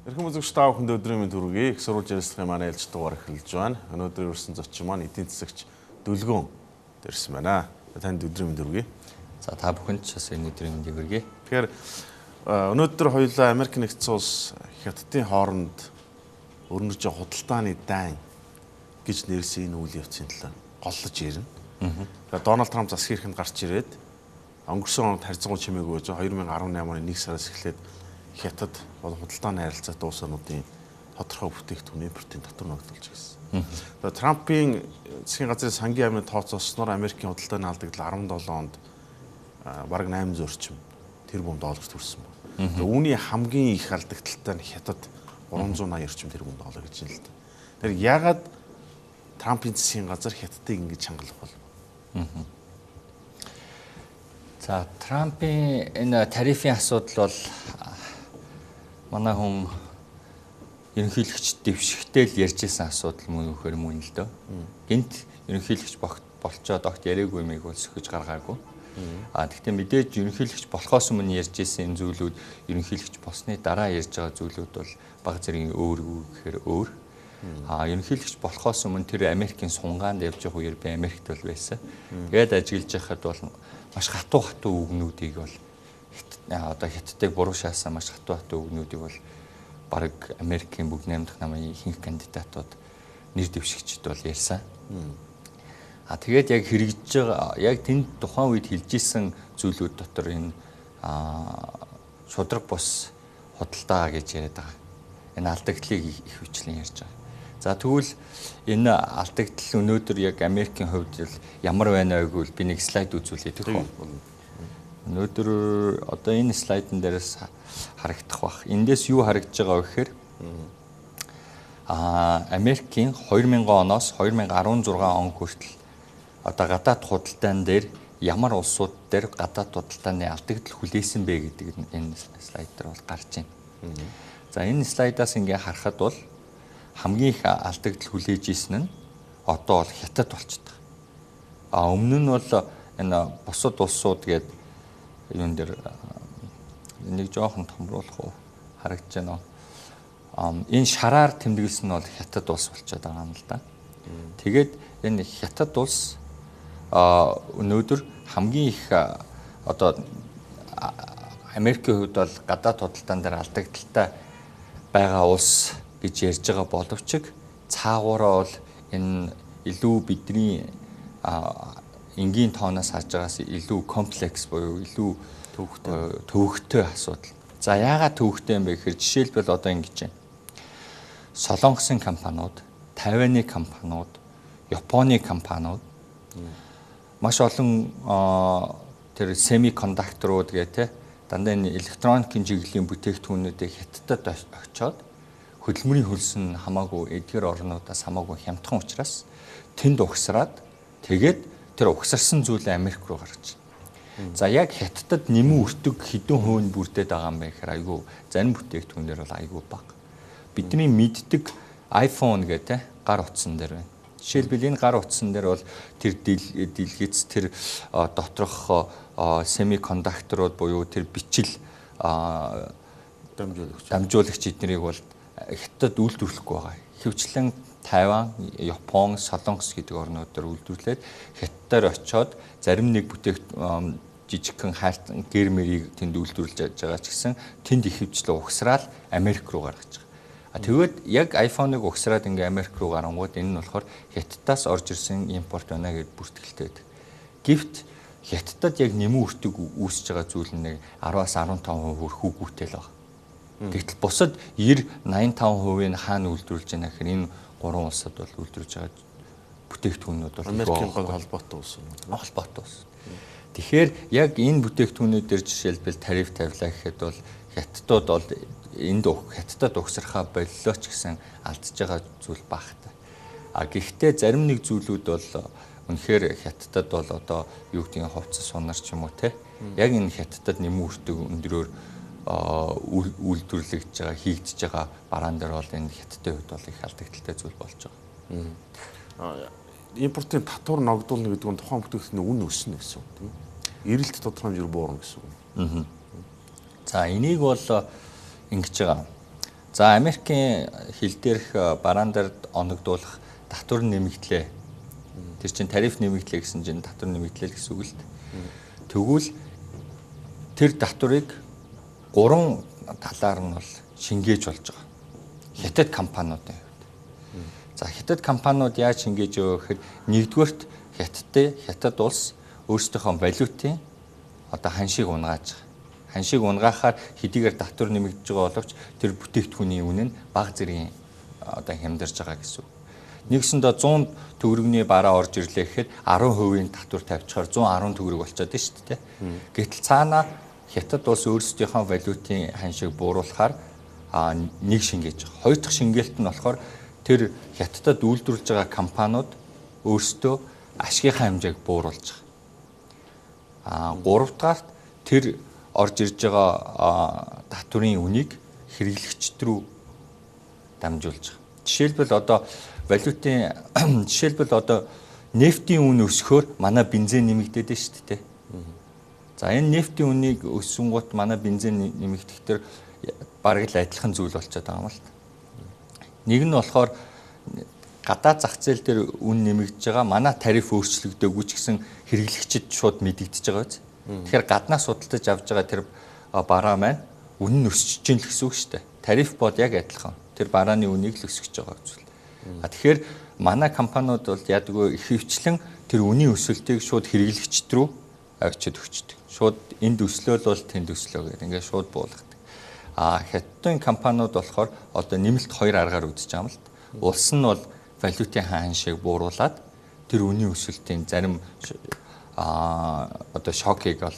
Эрхэм үзэгч та бүхэнд өдрийн мэнд хүргэе. Их сурвалж ярилцлагын манай ээлж дугаар эхэлж байна. Өнөөдөр ирсэн зочин маань эдийн засагч Б.Дөлгөөн ирсэн байна. Танд өдрийн мэнд хүргэе. За та бүхэнд ч бас энэ өдрийн мэндийг хүргэе. Тэгэхээр өнөөдөр хоёулаа Америк нэгдсэн улс Хятадын хооронд өрнөж худалдааны дайн гэж нэрсэн энэ үйл явцын талаар голлож ирнэ. Дональд Трамп засгийн эрхэнд гарч ирээд өнгөрсөн онд харьцангуй чимээгүй байж 2018 оны 1 сараас эхлээд Хятад худалдааны харилцаатай улс орнуудын тодорхой бүтээгдэхүүн импортын татвар ногдуулж гисэн. Трампын засгийн газрын сангийн амны тооцоолсноор Америкийн худалдааны алдагдал 17 онд бараг 800 орчим тэрбум долларт хүрсэн байна. Үүний хамгийн их алдагдaltaй нь Хятад 380 орчим тэрбум доллар гэж байна л да. Тэгэхээр яагаад Трампын засгийн газар Хятадыг ингэж хангалах бол? За Трампын энэ тарифын асуудал бол манай хүн ерөнхийлөгч дэвшигтэй л ярьж исэн асуудал мөн үхээр мөн л дөө. Гинт ерөнхийлөгч болчоод огт яриаггүй юмыг бол сөхөж гаргаагүй. Гэхдээ мэдээж ерөнхийлөгч болохоос өмнө ярьж исэн энэ зүйлүүд ерөнхийлөгч болсны дараа ярьж байгаа зүйлүүд бол бага зэргийн өөр гэхээр өөр. Ерөнхийлөгч болохоос өмнө тэр Америкийн сунгаанд явж байгаа үеэр би Америкт бол байсан. Тэгээд ажиглаж байхад бол маш хатуу үгнүүдийг бол одоо Хятадыг буруу шаасан маш хатуу үгнүүдийг бол бараг Америкийн бүгд 8 дахь намын ихэнх кандидатууд нэр дэвшигчд бол ярьсан. Тэгээд яг хэрэгжиж байгаа яг тэнд тухайн үед хэлж исэн зүйлүүд дотор энэ шудраг бус худалдаа гэж яриад байгаа. Энэ алдагдлыг их хүчлэн ярьж байгаа. За тэгвэл энэ алдагдал өнөөдөр яг Америкийн хувьд ямар байна вэ гэвэл би нэг слайд үзүүлье тэгэхгүй. Өнөөдөр одоо энэ слайдн дээрээс харагдах бах. Эндээс юу харагдж байгаа вэ гэхээр Америкийн 2000 оноос 2016 он хүртэл одоо гадаад худалдаан дээр ямар улсууд дээр гадаад худалдааны алдагдал хүлээсэн бэ гэдэг энэ слайд дээр бол гарч байна. За энэ слайдаас ингээ харахад бол хамгийн их алдагдал хүлээж исэн нь одоо бол Хятад болчихдог. Өмнө нь бол энэ бусад улсууд гэдэг юун дээр нэг жоохон томруулах уу харагдаж байна. Энэ шараар тэмдэглэсэн нь бол Хятад улс болчиход байгаа юм л да. Тэгээд энэ Хятад улс өнөөдөр хамгийн их одоо Америкийн хувьд бол гадаад худалдаан дээр алдагдaltaй байгаа улс гэж ярьж байгаа боловч цаагаараа бол энэ илүү бидний энгийн тооноос харж байгаас илүү комплекс буюу илүү төвөгтэй асуудал. За яагаад төвөгтэй юм бэ гэхээр жишээлбэл одоо ингэж байна. Солонгосын компаниуд, Тайваны компаниуд, Японы компаниуд маш олон тэр семикондукторууд гэх дандаа энэ электроникийн чиглэлийн бүтээгдэхүүнүүдийг Хятадд очиод хөдөлмөрийн хөлс нь хамаагүй эдгээр орнуудаас хамаагүй хямдхан учраас тэнд угсраад тэгээд тэр угсарсан зүйлээ Америк руу гаргаж байна. За яг Хятадд нэмэн өртөг хэдэн хувийн бүрдээд байгаа юм бэ гэхээр айгүй зарим бүтээгдэхүүнээр бол айгүй бага. Бидний мэддэг iPhone гэдэг гар утсан дээр байна. Жишээлбэл энэ гар утсан дээр бол тэр дэлгэц тэр доторх семикондукторууд буюу тэр бичил дамжуулагч эднэрийг бол Хятад үйлдвэрлэхгүй байгаа. Хөвчлэн Тайван, Япон, Солонгос гэдэг орнууд дээр үйлдвэрлээд Хятадаар очиод зарим нэг жижигхэн хайлтан гэрмэрийг тэнд үйлдвэрлэж байгаа ч гэсэн тэнд их хөвчлэн угсраал Америк руу гаргаж байгаа. Тэгээд яг iPhone-ыг угсраад ингээ Америк руу гарангууд энэ нь болохоор Хятадаас орж ирсэн импорт байна гэж бүртгэлтэй байдаг. Гэвч Хятадд яг нэмэн өртөг үүсэж байгаа зүйл нь 10-аас 15% хүрхүүгүйтэй л байна. Гэтэл бусад 90-85% нь хаана үйлдвэрлэж байна гэхээр энэ гурван улсад бол үйлдвэрлэж байгаа бүтээгдэхүүнүүд бол Америкийн гол холбоотой улс юм. Холбоотой улс. Тэгэхээр яг энэ бүтээгдэхүүнүүд дээр жишээлбэл тариф тавилаа гэхэд бол Хятадууд бол энд Хятадд угсрахаа боллоо ч гэсэн алдж байгаа зүйл багтай. Гэхдээ зарим нэг зүйлүүд бол үнэхээр Хятадд бол одоо юу гэдгийг хувцас сунар ч юм уу те. Яг энэ Хятадд нэмэн өртөг өндөрөөр үйлдвэрлэж байгаа хийгдэж байгаа бараан дээр бол энэ Хятадын хувьд бол их алдагдaltaй зүйл болж байгаа. Импортын татвар ногдуулна гэдэг нь тухайн бүтээгдэхүүний үн өснө гэсэн үг тийм. Эрэлт тодорхой хэмжээр буурна гэсэн үг. За энийг бол ингэж байгаа. За Америкийн хил дээрх бараан дээр оногдуулах татвар нэмэгдлээ. Тэр чинь тариф нэмэгдлээ гэсэн чинь татвар нэмэгдлээ гэсэн үг л дээ. Тэгвэл тэр татварыг 3 талаар нь бол шингээж болж байгаа. Хятад компаниудын хувьд. За хятад компаниуд яаж шингээж байгаа гэхээр нэгдүгээрт хятад улс өөрсдийнхөө валютын одоо ханшийг унгааж байгаа. Ханшийг унгаахаар хэдийгээр татвар нэмэгдэж байгаа боловч тэр бүтээгдэхүүний үнэ нь бага зэргийн одоо хямдарж байгаа гэсэн үг. Нэгсэндээ 100 төгрөгийн бараа орж ирлээ гэхэд 10% татвар тавьчихаар 110 төгрөг болчиход байна шүү дээ. Гэтэл цаана хятад улс өөрсдийнхөө валютын ханшийг бууруулахаар нэг шингээж байгаа. Хоёр дахь шингээлт нь болохоор тэр хятадд үйлдвэрлэж байгаа компаниуд өөрсдөө ашигынхаа хэмжээг бууруулж байгаа. Гурав дахь тэр орж ирж байгаа татврын үнийг хэрэглэгчд рүү дамжуулж байгаа. Жишээлбэл одоо нефтийн үн өсөхөөр манай бензин нэмэгдээд байна шүү дээ. За энэ нефтийн үнийг өссөнгүүт манай бензин нэмэгдэхтэр бараг л адилхан зүйл болчиход байгаа юм л та. Нэг нь болохоор гадаад зах зээл дээр үн нэмэгдэж байгаа, манай тариф өөрчлөгдөөгүй ч гэсэн хэрэглэгчид шууд мэдэгдэж байгаа биз. Тэгэхээр гаднаас судалдаж авж байгаа тэр бараа маань үн нь өсөж чинь л гэсэн үг шүү дээ. Тариф бол яг адилхан. Тэр барааны үнийг л өсгөж байгаа зүйл. Тэгэхээр манай компаниуд бол яадгүй их хвчлэн тэр үнийн өсөлтийг шууд хэрэглэгчд рүү авчид өгчдөг. Шууд энд өслөөл бол тэнд өслөө гэдэг ингээд шууд буулгадаг. Хятадын компаниуд болохоор одоо нэмэлт 2 аргаар үзэж байгаа юм л та. Улс нь бол валютын ханшийг бууруулад тэр үнийн өсөлтийн зарим одоо шокийг бол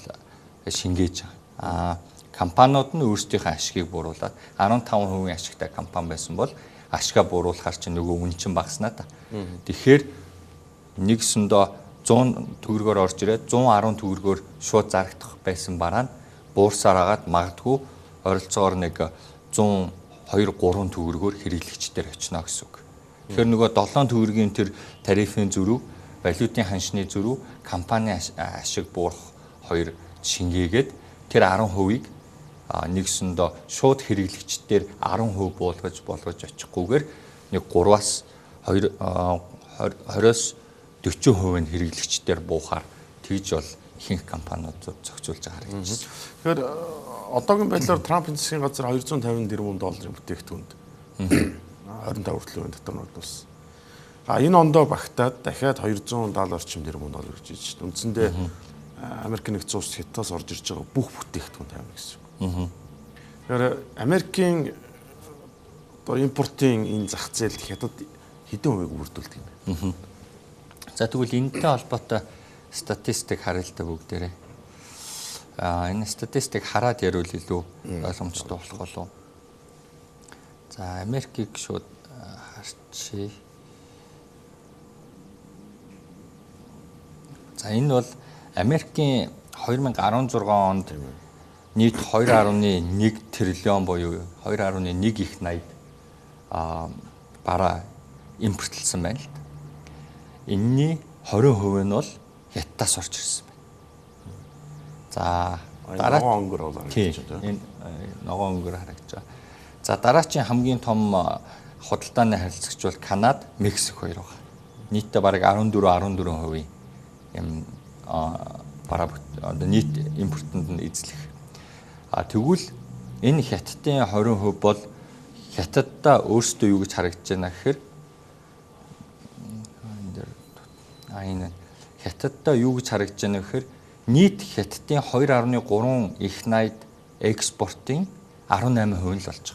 шингээж байгаа. Компаниуд нь өөрсдийнхөө ашигыг бууруулад 15% ашигтай компани байсан бол ашгаа бууруулахар чинь нөгөө үн чинь багаснаа та. Тэгэхээр нэгсэндээ 100 төгрөгөөр орж ирээд 110 төгрөгөөр шууд зарагдах байсан бараа нь буурсаар агаад магадгүй ойролцоогоор нэг 100 2-3 төгрөгөөр хэрэглэгчдэр очно гэсэн үг. Тэгэхээр нөгөө 7 төгрөгийн тэр тарифын зөрүү, валютын ханшны зөрүү, компани ашиг буурах хоёр шингээгээд тэр 10%-ийг нэгсэндээ шууд хэрэглэгчдэр 10% болгож очихгүйгээр нэг 3-аас 20-оос 40% нь хэрэглэгчдэр буухаар тэгж бол ихэнх компаниуд зохицуулж байгаа харагдаж байна. Тэгэхээр одоогийн байдлаар Трампын засгийн газар 250 тэрбум долларын бүтээгдэхүүнд 25 хүртэлх дотор нөлөөлсөн. Энэ ондоо багтаад дахиад 270 орчим тэрбум доллар гэж хэлж байна. Үндсэндээ Америк нэгдсэн улс Хятадаас орж ирж байгаа бүх бүтээгдэхүүн тавина гэсэн үг. Тэгэхээр Америкийн одоо импортын энэ зах зээл Хятад хэдэн хувийг бүрдүүлдэг юм бэ? За тэгвэл энэтэй холбоотой статистик харъя л да бүгдээрээ. Энэ статистик хараад ярил илүү ойлгомжтой болох болов. За Америкийг шууд харчи. За энэ бол Америкийн 2016 онд нийт 2.1 триллион буюу 2.1 их 80 бараа импортлсон байна л да. Энэний 20% нь бол Хятадаас орж ирсэн байна. За дараа ногоон өнгөр бол харагдаж байна. Энэ ногоон өнгөр харагдаж байгаа. За дараачийн хамгийн том худалдааны харилцагч бол Канада, Мексик хоёр байна. Нийтдээ бараг 14% юм бараа нийт импортод нь эзлэх. Тэгвэл энэ Хятадын 20% бол Хятаддаа өөрсдөө юу гэж харагдаж байна гэхээр энэ Хятаддаа юу гэж харагдаж байна гэхээр нийт Хятадын 2.3 их 80 экспортын 18% л болж байгаа.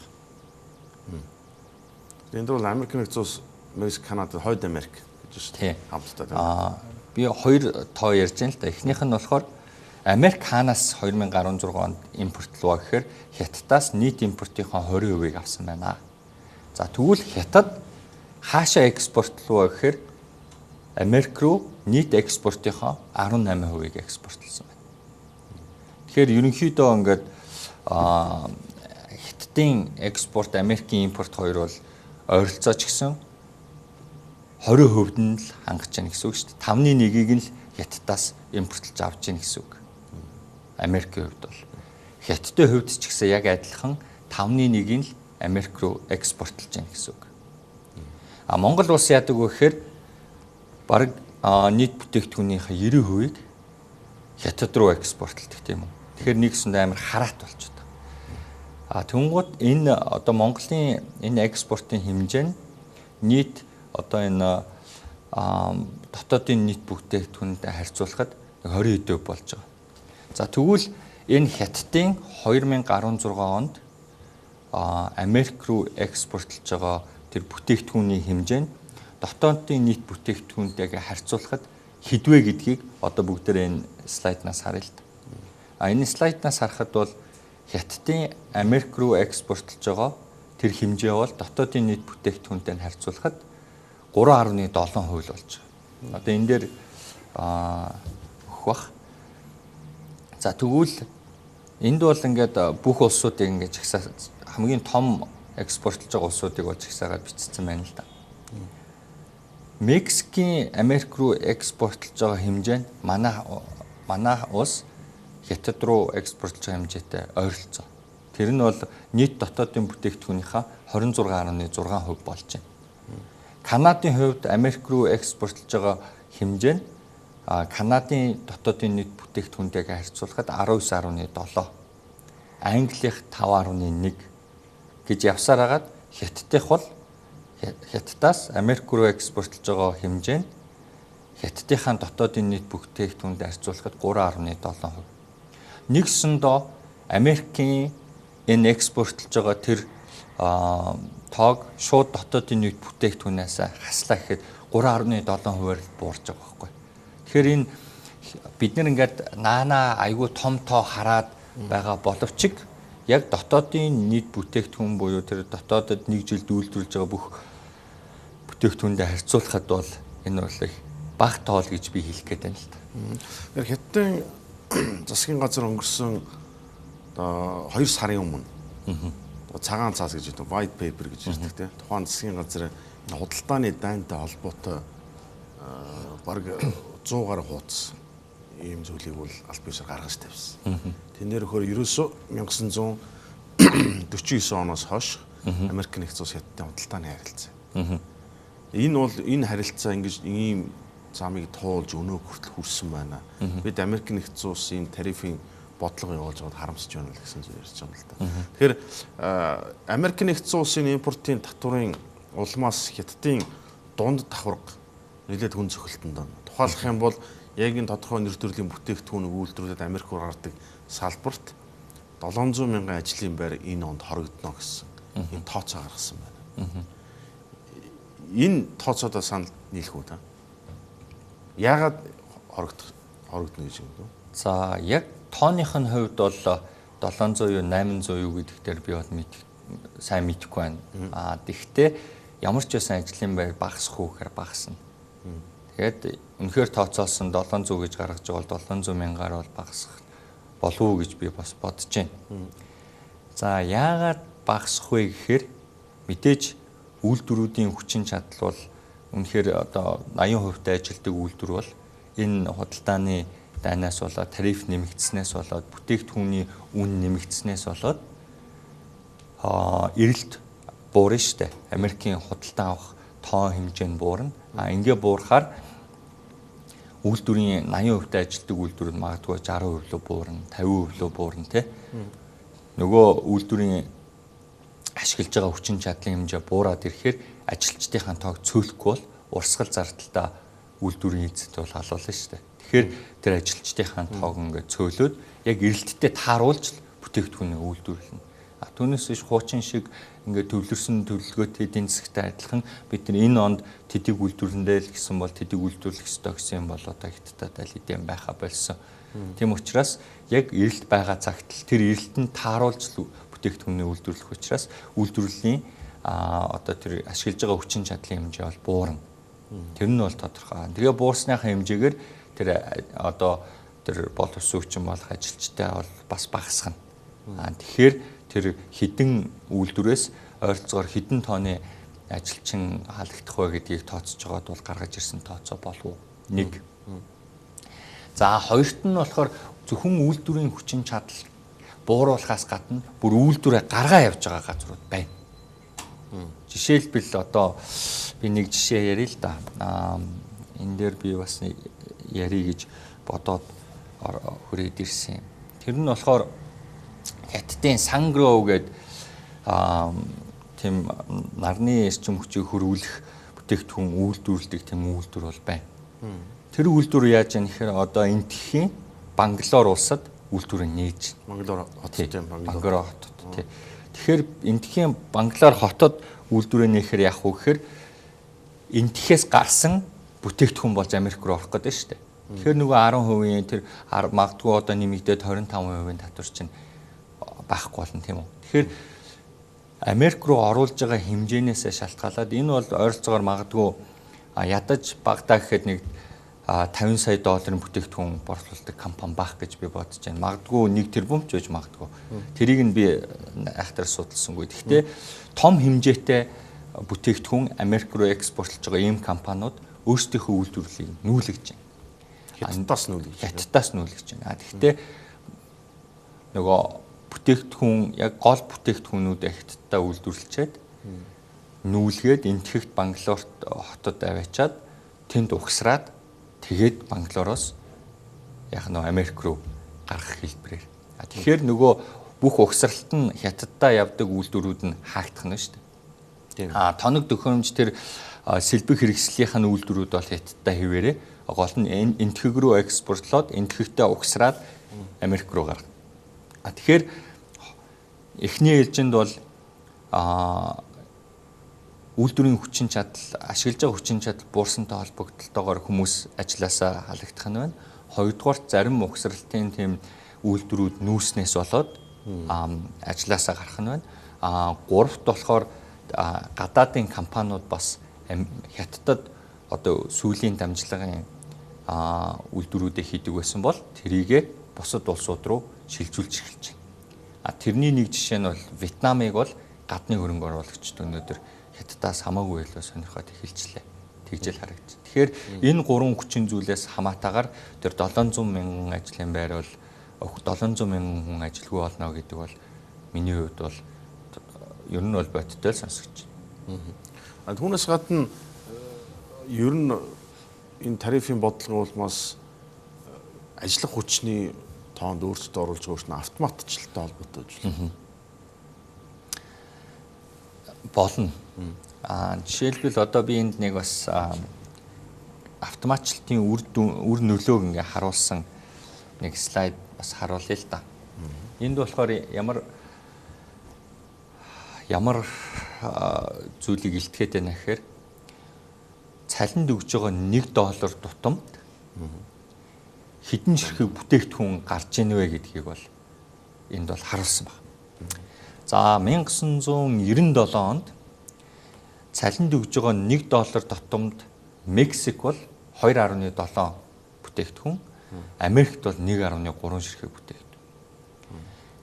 Энд бол Америк нэгдсэн улс, Мексик, Канада, Хойд Америк гэж байна. Хамтдаа. Би хоёр тоо ярьж байна л да. Эхнийх нь болохоор Америк хаанаас 2016 онд импортлоо гэхээр Хятадаас нийт импортынхаа 20%-ийг авсан байна. За тэгвэл Хятад хаашаа экспортлоо гэхээр Америк руу нийт экспортынхаа 18%-ийг экспортлсон байна. Тэгэхээр ерөнхийдөө ингээд Хятадын экспорт, Америкийн импорт хоёр бол ойролцооч гэсэн 20% нь л хангаж байна гэсэн үг шүү дээ. 5.1-ийг нь л Хятадаас импортлж авч байна гэсэн үг. Америкийн хувьд бол Хятадын хувьд ч гэсэн яг адилхан 5.1-ийг нь л Америк руу экспортлж байна гэсэн үг. Монгол улс яадаг вэ гэхээр бараг нийт бүтээгдэхүүнийхээ 90%-ийг хятад руу экспортлдог тийм үү. Тэгэхээр нэгсэндээ амар хараат болчиход байгаа. Тэнгууд энэ одоо Монголын энэ экспортын хэмжээ нь нийт одоо энэ дотоодын нийт бүтээгдэхүүнтэй харьцуулахад 20% болж байгаа. За тэгвэл энэ хятадын 2016 онд Америк руу экспортлж байгаа тэр бүтээгдэхүүний хэмжээ нь дотоодын нийт бүтээгдэхүүнтэйгээ харьцуулахад хэдвэ гэдгийг одоо бүгдээрээ энэ слайднаас харъя л да. Энэ слайднаас харахад бол хятадын Америк руу экспортлж байгаа тэр хэмжээ бол дотоодын нийт бүтээгдэхүүнтэй харьцуулахад 3.7% болж байгаа. Одоо энэ дээр өгөх бах. За тэгвэл энд бол ингээд бүх улсуудыг ингээд хамгийн том экспортлж байгаа улсуудыг бол жагсаагаад бичсэн байна л да. Мексикийн Америк руу экспортлж байгаа хэмжээ нь манай улс хятад руу экспортлж байгаа хэмжээтэй ойролцоо. Тэр нь бол нийт дотоодын бүтээгдэхүүнийхээ 26.6% болж байна. Канадын хувьд Америк руу экспортлж байгаа хэмжээ нь Канадын дотоодын нийт бүтээгдэхүүнтэйгээ харьцуулахад 19.7, Англих 5.1 гэж явсаар хагаад Хятадаас Америк руу экспортлж байгаа хэмжээ нь Хятадынхаа дотоодын нийт бүтээгдэхүүнтэй харьцуулахад 3.7%. Нэгсэндээ Америкийн энэ экспортлж байгаа тэр тоог шууд дотоодын нийт бүтээгдэхүүнээс хаслаа гэхэд 3.7%-аар буурч байгаа байхгүй. Тэгэхээр энэ бид нэр ингээд наана айгүй том тоо хараад байгаа боловч яг дотоодын нийт бүтээгдэхүүн буюу тэр дотоодод нэг жилд үйлдвэрлэж байгаа бүх бүтээгдэхүүндээ харьцуулахад бол энэ бол их бага тоол гэж би хэлэх гээд байна л да. Тэгэхээр хятадын засгийн газар өнгөрсөн 2 сарын өмнө цагаан цаас гэж гэдэг white paper гэж ярьдаг тийм. Тухайн засгийн газар худалдааны дайнтай холбоотой бараг 100 гаруй хуудас ийм зүйлийг бол аль бишээр гаргаж тавьсан. Тэнээр хөр ерөөсөө 1949 оноос хойш Америк нэгдсэн улс хятадын худалдааны харилцаа. Энэ бол энэ харилцаа ингэж ийм замыг туулж өнөө хүртэл хүрсэн байна. Бид Америк нэгдсэн улсын тарифын бодлого явуулж байгаад харамсаж байна л гэсэн зүйл ярьж байгаа юм л да. Тэгэхээр Америк нэгдсэн улсын импортын татварын улмаас хятадын дунд давхарга нэлээд хүн цохилтонд байна. Тухайлах юм бол яг энэ тодорхой нэр төрлийн бүтээгдэхүүнийг үйлдвэрлээд Америк руу гаргадаг салбарт 700 мянган ажлын байр энэ онд хоригдно гэсэн энэ тооцоо гаргасан байна. Энэ тооцоодоо санал нийлэх үү та? Яагаад хоригдно гэж юм бэ? За яг тооных нь хувьд бол 700 юу 800 юу гэдэг дээр би бол сайн мэдэхгүй байна. Тэгвэл ямар ч байсан ажлын байр багасах уу гэхээр багасна. Тэгээд үнэхээр тооцоолсон 700 гэж гаргаж байгаа бол 700 мянгаар бол багасах болов уу гэж би бас бодож байна. За яагаад багасах вэ гэхээр мэдээж үйлдвэрүүдийн хүчин чадал бол үнэхээр одоо 80% ажилтдаг үйлдвэр бол энэ худалдааны дайнаас болоод тариф нэмэгдснээс болоод бүтээгдэхүүний үн нэмэгдснээс болоод эрэлт буурна штэ. Америкийн худалдан авах тоо хэмжээ нь буурна. Ингээ буурахаар үйлдвэрийн 80% ажилтдаг үйлдвэрүүд магадгүй 60% лөө буурна, 50% лөө буурна тий. Нөгөө үйлдвэрийн ашиглаж байгаа хүчин чадлын хэмжээ буураад ирэхээр ажилчдынхаа тоог цөөлөхгүй бол урсгал зардалтаа үйлдвэрийн эзэд бол халуулна шүү дээ. Тэгэхээр тэр ажилчдынхаа тоог ингээд цөөлөөд яг эрэлттэй тааруулж бүтээгдэхүүнийг үйлдвэрлэнэ. Түүнээс биш хуучин шиг ингээд төвлөрсөн төлөвлөгөөт эдийн засагтай адилхан бид нар энэ онд тэдийг үйлдвэрлэндээ л гэсэн бол тэдийг үйлдвэрлэх ёстой гэсэн юм бол одоо хятадтай л эдийн байха болсон. Тийм учраас яг эрэлт байгаа цагт л тэр эрэлтэнд тааруулж бүтээгдэхүүнийг үйлдвэрлэх учраас үйлдвэрлэлийн одоо тэр ашиглаж байгаа хүчин чадлын хэмжээ бол буурна. Тэр нь бол тодорхой. Тэгээ буурсныхаа хэмжээгээр тэр одоо тэр боловсон хүчин болох ажилчтай бол бас багасгана. Тэгэхээр тэр хідэн үйлдвэрээс ойролцоогоор хідэн тооны ажилчин халагдах вэ гэдгийг тооцож байгаад бол гаргаж ирсэн тооцоо болов уу? 1. За хоёрт нь болохоор зөвхөн үйлдвэрийн хүчин чадал бууруулахаас гадна бүр үйлдвэрээ гаргаа явж байгаа газрууд байна. Жишээлбэл одоо би нэг жишээ ярил л да. Энэ дээр би бас ярих гэж бодоод хүрээд ирсэн. Тэр нь болохоор Хятадын Сангроу гэдэг тийм нарны эрчим хүчийг хөрвүүлэх бүтээгдэхүүн үйлдвэрлэдэг тийм үйлдвэр бол байна. Тэр үйлдвэр яаж яах гэхээр одоо Энтхийн Бангалор улсад үйлдвэрийг нээж. Бангалор хотод тийм Бангалор хотод тий. Тэгэхээр Энтхийн Бангалор хотод үйлдвэрийг нээхээр яах вэ гэхээр Энтхээс гарсан бүтээгдэхүүн болж Америк руу орох гэдэг шүү дээ. Тэгэхээр нөгөө 10% тэр магадгүй одоо нэмэгдээд 25% татвар чинь байхгүй болно тийм үү. Тэгэхээр Америк руу оруулж байгаа хэмжээнээс шалтгаалаад энэ бол ойролцоогоор магадгүй ядаж багтаа гэхэд нэг $50 сая бүтээгдэхүүн борлуулдаг компани байх гэж би бодож байна. Магадгүй 1 тэрбум ч байж магадгүй. Тэрийг нь би айхтар судалсангүй. Гэхдээ том хэмжээтэй бүтээгдэхүүн Америк руу экспортлж байгаа ийм компаниуд өөрсдийнхөө үйлдвэрлэлийг нүүлгэж байна. Хятадаас нүүлгэж байна. Гэхдээ нөгөө бүтээгдэхүүн яг гол бүтээгдэхүүнүүдээ Хятадтай үйлдвэрлэчээд нүүлгээд Энтхэгт Бангалорт хотод аваачаад тэнд угсраад тэгээд Бангалороос яг нөгөө Америк руу гаргах хэлбэрээр. Тэгэхээр нөгөө бүх угсралт нь Хятадтай явдаг үйлдвэрүүд нь хаагдах нь шүү дээ. Тоног төхөөрөмж тэр сэлбэг хэрэгслийнх нь үйлдвэрүүд бол Хятадтай хэвээрээ гол нь Энтхэг рүү экспортлоод Энтхэгтээ угсраад Америк руу гаргана. Тэгэхээр эхний ээлжинд бол үйлдвэрийн хүчин чадал, ашиглаж байгаа хүчин чадал буурсантай холбогдлолтойгоор хүмүүс ажилласаа халагдах нь байна. Хоёрдугаар зарим угсралтын тийм үйлдвэрүүд нүүснээс болоод ажилласаа гарах нь байна. Гуравт болохоор гадаадын компаниуд бас Хятадд одоо сүүлийн дамжлагын үйлдвэрүүдээ хийдэг байсан бол тэрийгэ бусад улсууд руу шилжүүлж эхэлж байна. Тэрний нэг жишээ нь бол Вьетнамыг бол гадны хөрөнгө оруулагчид өнөөдөр Хятадаас хамаагүй илүү сонирхоод эхэлжлээ. Тэгжэл харагдчих. Тэгэхээр энэ гурван хүчин зүйлээс хамаатаагаар тэр 700 мянган ажлын байр бол 700 мянган хүн ажилгүй болно гэдэг бол миний хувьд бол ер нь бол бодиттой л сонсогч байна. Түүнээс гадна ер нь энэ тарифын бодлогын улмаас ажиллах хүчний тоонд өөрсдөө оруулж байгаа хүч нь автоматчлалтай холбоотой ажил. Болно. Жишээлбэл одоо би энд нэг бас автоматчлалтын үр нөлөөг ингээ харуулсан нэг слайд бас харуулъя л да. Энд болохоор ямар зүйлийг илтгэхэд байна гэхээр цалинд өгж байгаа $1 тутамд хэдэн ширхэг бүтээгдэхүүн гарч ийн вэ гэдгийг бол энд бол харуулсан байна. За 1997 онд цалинд өгж байгаа $1 тутамд Мексик бол 2.7 бүтээгдэхүүн, Америкт бол 1.3 ширхэг бүтээгдэхүүн.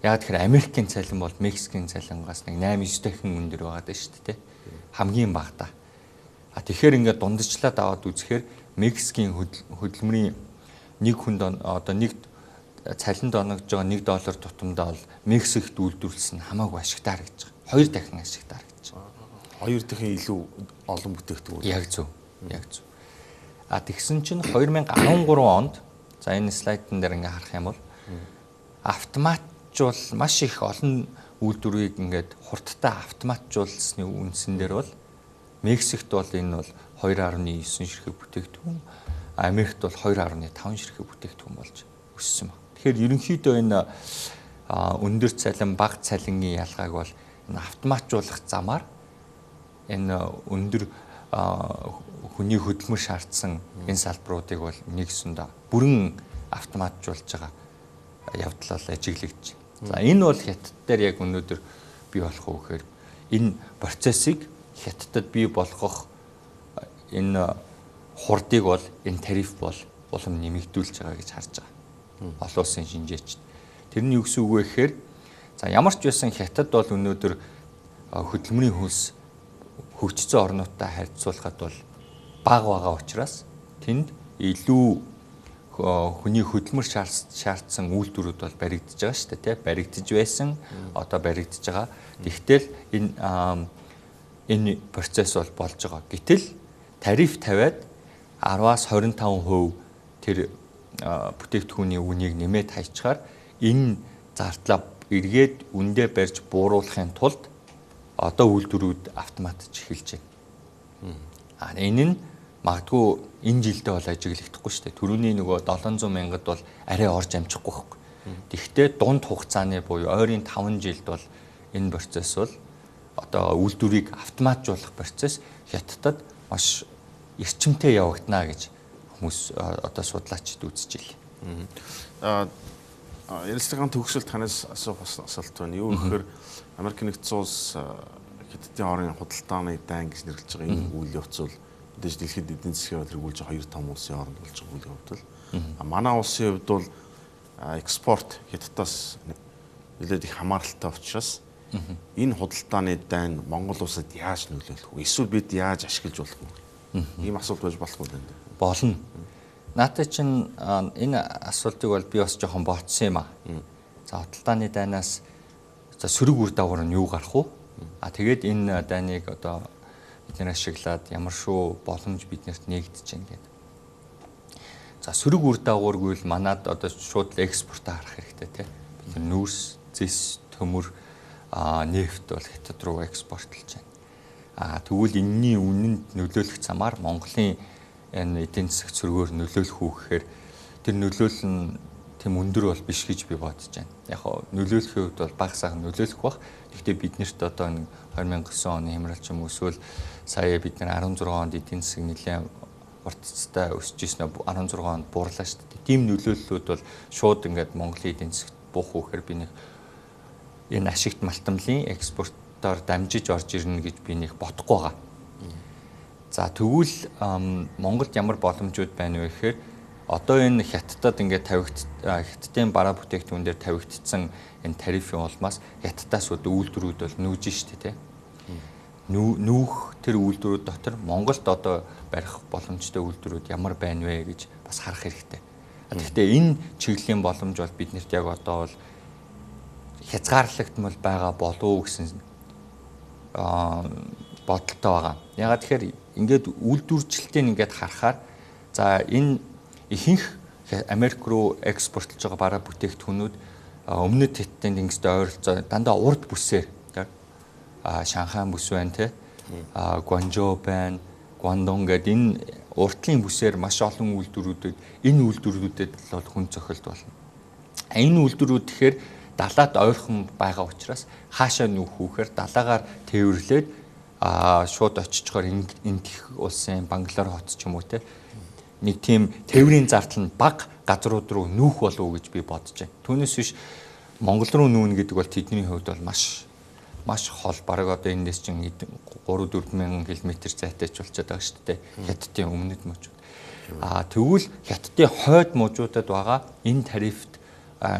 Яг тэгэхээр Америкийн цалин бол Мексикийн цалингаас нэг 8-9 дахин өндөр байгаа даа шүү дээ. Хамгийн багадаа. Тэгэхээр ингээд дундажлаад аваад үзэхээр Мексикийн хөдөлмөрийн нэг хүнд одоо нэг цалинд оногдож байгаа $1 тутамдаа бол Мексикт үйлдвэрлэсэн хамаагүй ашигтай харагдаж байгаа. 2 дахин ашигтай харагдаж байгаа. 2 дахин илүү олон бүтээгдэхүүн. Яг зөв. Яг зөв. Тэгсэн чинь 2013 онд за энэ слайдн дээр ингээ харах юм бол автоматжуул маш их олон үйлдвэрийг ингээд хурдтай автоматжуулсны үндсэн дээр бол Мексикт бол энэ бол 2.9 ширхэг бүтээгдэхүүн, Америкт бол 2.5 ширхэг бүтээгдэхүүн болж өссөн байна. Тэгэхээр ерөнхийдөө энэ өндөр цалин, бага цалингийн ялгааг бол энэ автоматжуулах замаар энэ өндөр хүний хөдөлмөр шаардсан энэ салбаруудыг бол нэгсэндээ бүрэн автоматжуулж байгаа явдал ажиглагдаж байна. За энэ бол Хятад дээр яг өнөөдөр бий болох уу гэхээр энэ процессыг Хятадд бий болгох энэ хурдыг бол энэ тариф бол улам нэмэгдүүлж байгаа гэж харж байгаа. Олон улсын шинжээчд. Тэр нь юу гэсэн үг вэ гэхээр за ямар ч байсан Хятад бол өнөөдөр хөдөлмөрийн хөлс хөгжсөн орнуудтай харьцуулахад бол бага байгаа учраас тэнд илүү хүний хөдөлмөр шаардсан үйлдвэрүүд бол баригдаж байгаа шүү дээ, тийм баригдаж байсан, одоо баригдаж байгаа. Тэгтэл энэ энэ процесс бол болж байгаа. Гэтэл тариф тавиад 10-аас 25% тэр бүтээгдэхүүний үнийг нэмээд хайчаар энэ зардлаа эргээд үндэ барьж бууруулахын тулд одоо үйлдвэрүүд автоматж эхэлж байна. Энэ нь магадгүй энэ жилдээ бол ажиглагдахгүй шүү дээ. Төрөний нөгөө 700 мянгад бол арай орж амжихгүй байхгүй. Тэгэхдээ дунд хугацааны буюу ойрын 5 жилд бол энэ процесс бол одоо үйлдвэрийг автоматжуулах процесс Хятадд маш эрчимтэй явагдана гэж хүмүүс одоо судлаачид үзэж байна. Ярилцлагын төгсөлд танаас асуух асуулт байна. Юу гэхээр Америк нэгдсэн улс Хятадын хоорондын худалдааны дайн гэж нэрлэж байгаа энэ үйл явц бол мэдээж дэлхийд эдийн засгийг тэргүүлж байгаа хоёр том улсын хооронд болж байгаа үйл явдал. Манай улсын хувьд бол экспорт Хятадаас нэлээд их хамааралтай учраас энэ худалдааны дайн Монгол улсад яаж нөлөөлөх вэ? Эсвэл бид яаж ашиглаж болох вэ? Ийм асуулт байж болох уу вэ? Болно. Наадад чинь энэ асуултыг бол би бас жоохон ботсон юм аа. За худалдааны дайнаас за сөрөг үр дагавар нь юу гарах вэ? Тэгээд энэ дайныг одоо бид нэр ашиглаад ямар шүү боломж биднэрт нээгдэж байна гэдэг. За сөрөг үр дагавар гэвэл манад одоо шууд экспортоо харах хэрэгтэй тийм. Бид нүүрс, зэс, төмөр, нефт бол Хятад руу экспортлж байна. Тэгвэл энэний үнэнд нөлөөлөх замаар Монголын энэ эдийн засаг цэргээр нөлөөлөх үү гэхээр тэр нөлөөлөл нь тийм өндөр бол биш гэж би бодож байна. Яг нь нөлөөлөхийн хувьд бол бага сайхан нөлөөлөх бах. Гэхдээ биднэрт одоо 2009 оны хямралч юм эсвэл сая бид нар 16 онд эдийн засаг нэлээд уртцтай өсөж ирсэн 16 онд буурлаа шүү дээ. Тийм нөлөөллүүд бол шууд ингээд Монголын эдийн засагт буух үхээр би нэг энэ ашигт малтамлын экспортоор дамжиж орж ирнэ гэж би нэг бодохгүй байгаа. За тэгвэл Монголд ямар боломжууд байна вэ гэхээр одоо энэ Хятадд ингээд Хятадын бараа бүтээгдэхүүн дээр тавигдсан энэ тарифын улмаас Хятадаас үйлдвэрүүд бол нүүж штэ тий. Нүүх тэр үйлдвэрүүд дотор Монголд одоо барих боломжтой үйлдвэрүүд ямар байна вэ гэж бас харах хэрэгтэй. Гэхдээ энэ чиглэлийн боломж бол биднэрт яг одоо бол хязгаарлагдмал байгаа болов гэсэн бодолтой байгаа. Ягаад тэгэхээр ингээд үйлдвэрчлэлтийг ингээд харахаар за энэ ихэнх Америк руу экспортлж байгаа бараа бүтээгдэхүүнүүд өмнөд Хятадын тэнгистэй ойролцоо дандаа урд бүсээр Шанхай бүс байна те Гуанчжоу байна, Гуандон гэдэг энэ уртлын бүсээр маш олон үйлдвэрүүдэд энэ үйлдвэрүүдэд бол хүн цохилт болно. Энэ үйлдвэрүүд тэгэхээр далаад ойрхон байгаа учраас хаашаа нүүхүүхээр далаагаар тээвэрлээд шууд очичоор энтэх улсын Бангалор хот ч юм уу те нэг тийм тээврийн зардал нь бага газрууд руу нүүх болов уу гэж би бодож байна. Түүнээс биш Монгол руу нүүнэ гэдэг бол тэдний хувьд бол маш хол бараг одоо эндээс чинь 3-4 мянган км зайтай ч болчиход байгаа шүү дээ. Хятадын өмнөд мужууд. Тэгвэл Хятадын хойд мужуудад байгаа энэ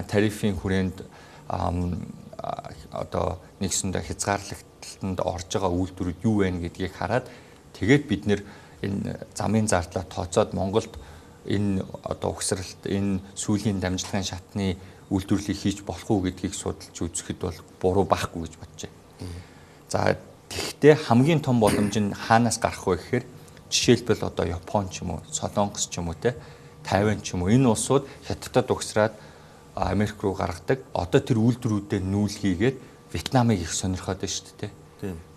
тарифын хүрээнд одоо нэгсэндээ хязгаарлалтанд орж байгаа үйлдвэрүүд юу вэ гэдгийг хараад тэгээд бид нэр энэ замын зардлаа тооцоод Монголд энэ одоо угсралт энэ сүүлийн дамжлагын шатны үйлдвэрлэлийг хийж болох уу гэдгийг судалж үзэхэд бол буруу байхгүй гэж бодож байна. За тэгвэл хамгийн том боломж нь хаанаас гарах вэ гэхээр жишээлбэл одоо Япон ч юм уу, Солонгос ч юм уу те Тайван ч юм уу энэ улсууд Хятадд угсраад Америк руу гаргадаг. Одоо тэр үйлдвэрүүдэд нүүл хийгээд Вьетнамыг их сонирхоод байна шүү дээ.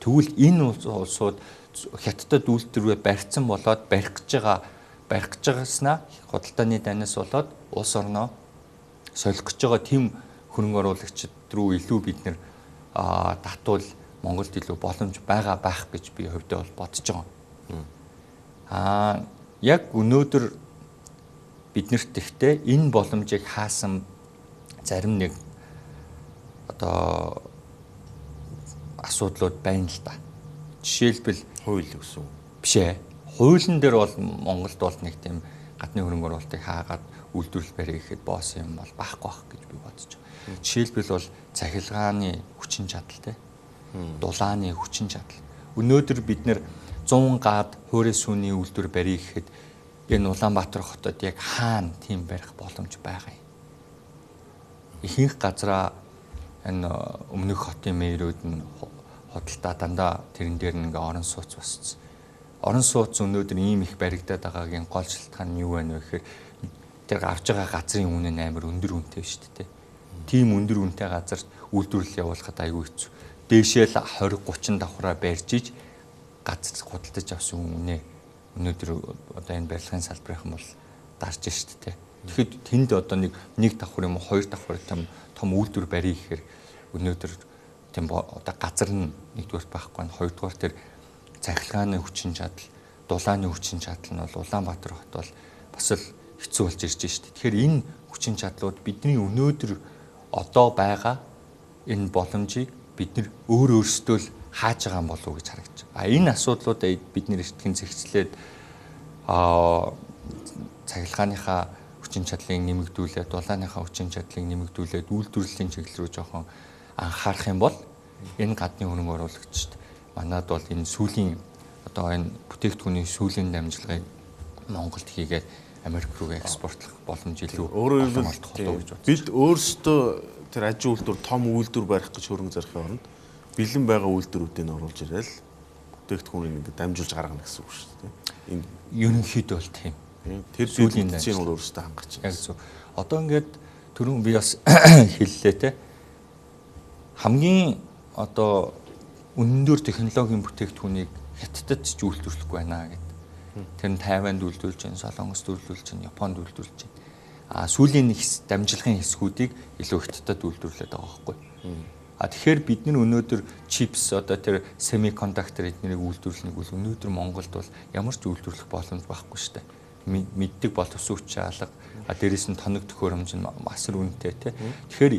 Тэгвэл энэ улсууд Хятадд үйлдвэрээ барьцсан болоод барих гэж байгааснаа худалдааны дайнаас болоод улс орноо солих гэж байгаа тийм хөрөнгө оруулагчид рүү илүү бид нэр татвал Монголд илүү боломж байгаа байх гэж би хувьдаа бол бодож байгаа. Яг өнөөдөр биднэрт ихтэй энэ боломжийг хаасан зарим нэг одоо асуудлууд байна л да. Жишээлбэл хууль гэсэн үг биш ээ. Хуулийн дээр бол Монголд бол нэг тийм гадны хөрөнгө оруулалтыг хаагаад үйлдвэрлэл барих гэхэд босс юм бол байхгүй байх гэж би бодож байгаа. Жишээлбэл бол цахилгааны хүчин чадал те. Дулааны хүчин чадал. Өнөөдөр бид нэр 100 гаад хуурай сүүний үйлдвэр барих гэхэд энэ Улаанбаатар хотод яг хаана тийм барих боломж байгаа юм. Ихэнх газраа энэ өмнөх хотын мэрүүд нь худалдаа дандаа тэрэн дээр нэг орон сууц босцсон. Орон сууц өнөөдөр ийм их баригдаад байгаагийн гол шалтгаан нь юу вэ гэхээр тэр авж байгаа газрын үнэ нь амар өндөр үнэтэй шүү дээ. Тийм өндөр үнэтэй газар үйлдвэрлэл явуулахад аюу хэцүү. Дээшээ л 20 30 давхраа барьж иж газар худалдаж авсан үнэ өнөөдөр одоо энэ барилгын салбарын бол дарж шүү дээ. Тэгэхэд тэнд одоо нэг давхар юм уу 2 давхар том үйлдвэр барья гэхээр өнөөдөр тийм одоо газар нь нэгдүгээр байхгүй нь хоёрдугаар тэр цахилгааны хүчин чадал, дулааны хүчин чадал нь бол Улаанбаатар хот бол бас л хэцүү болж ирж байна шүү дээ. Тэгэхээр энэ хүчин чадлууд бидний өнөөдөр одоо байгаа энэ боломжийг бид нэр өөрсдөө л хааж байгаа юм болов уу гэж харагдаж байна. Энэ асуудлуудаа бид нэр эртхэн зэгцлээд цахилгааныхаа хүчин чадлыг нэмэгдүүлээд, дулааныхаа хүчин чадлыг нэмэгдүүлээд үйлдвэрлэлийн чиглэл рүү жоохон анхаарах юм бол энэ гадны хөрөнгө оруулагчид манад бол энэ сүүлийн одоо энэ бүтээгдэхүүний сүүлийн дамжлагыг Монголд хийгээд Америк руу экспортлох боломж илүү олдох гэж бодсон. Бид өөрсдөө тэр аж үйлдвэр том үйлдвэр барих гэж хөрөнгө зарахын оронд бэлэн байгаа үйлдвэрүүдийг оруулж ирээл бүтээгдэхүүнийг ингээд дамжуулж гаргана гэсэн үг шүү дээ. Энэ ерөнхийдөө бол тийм. Тэр сүүлийн дамжлагыг өөрсдөө хангаж байна. Яг зөв. Одоо ингээд түрүүн би бас хэллээ те. Хамгийн одоо өндөр технологийн бүтээгдэхүүнийг Хятадд ч үйлдвэрлэхгүй байна гэдэг. Тэр нь Тайванд үйлдвэрлэж байна, Солонгост үйлдвэрлэж байна, Японд үйлдвэрлэж байна. Сүүлийн дамжлагын хэсгүүдийг илүү Хятадд үйлдвэрлээд байгаа байхгүй. Тэгэхээр бид нар өнөөдөр чипс одоо тэр семикондуктор эднийг үйлдвэрлэнийг бол өнөөдөр Монголд бол ямар ч үйлдвэрлэх боломж байхгүй шүү дээ. Мэддэг боловсруучийн алга, дээрээс нь тоног төхөөрөмж нь масар үнэтэй тий. Тэгэхээр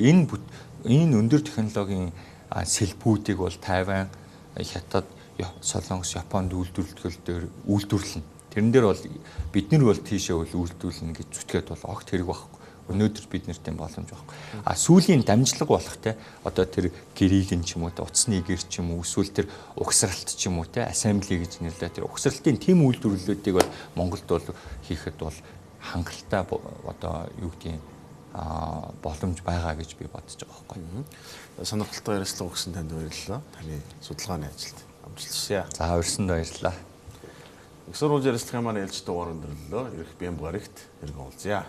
энэ өндөр технологийн сэлбүүдийг бол Тайван, Хятад, Солонгос, Японд үйлдвэрлэнэ. Тэрэн дээр бол бид нар бол тийшээ бол үйлдвэрлэнэ гэж зүтгээд бол огт хэрэг байхгүй. Өнөөдөр бид нарт юм боломж байхгүй. Сүүлийн дамжлага болох те одоо тэр гэрийг ч юм уу утасны гэр ч юм уу эсвэл тэр угсралт ч юм уу те ассембли гэж нэрлэдэг тэр угсралтын тим үйлдвэрлэлүүдийг бол Монголд бол хийхэд бол хангалттай одоо юу гэдгийг боломж байгаа гэж би бодож байгаа байхгүй. Сонирхолтой ярилцлага өгсөн танд баярлалаа. Таны судалгааны ажилд амжилттай. За урьсанд баярлалаа. Их сурвалж ярилцлагын маань ээлжид дугаар өндөрлөлөө. Ирэх бям гарагт хэрэг уулзъя.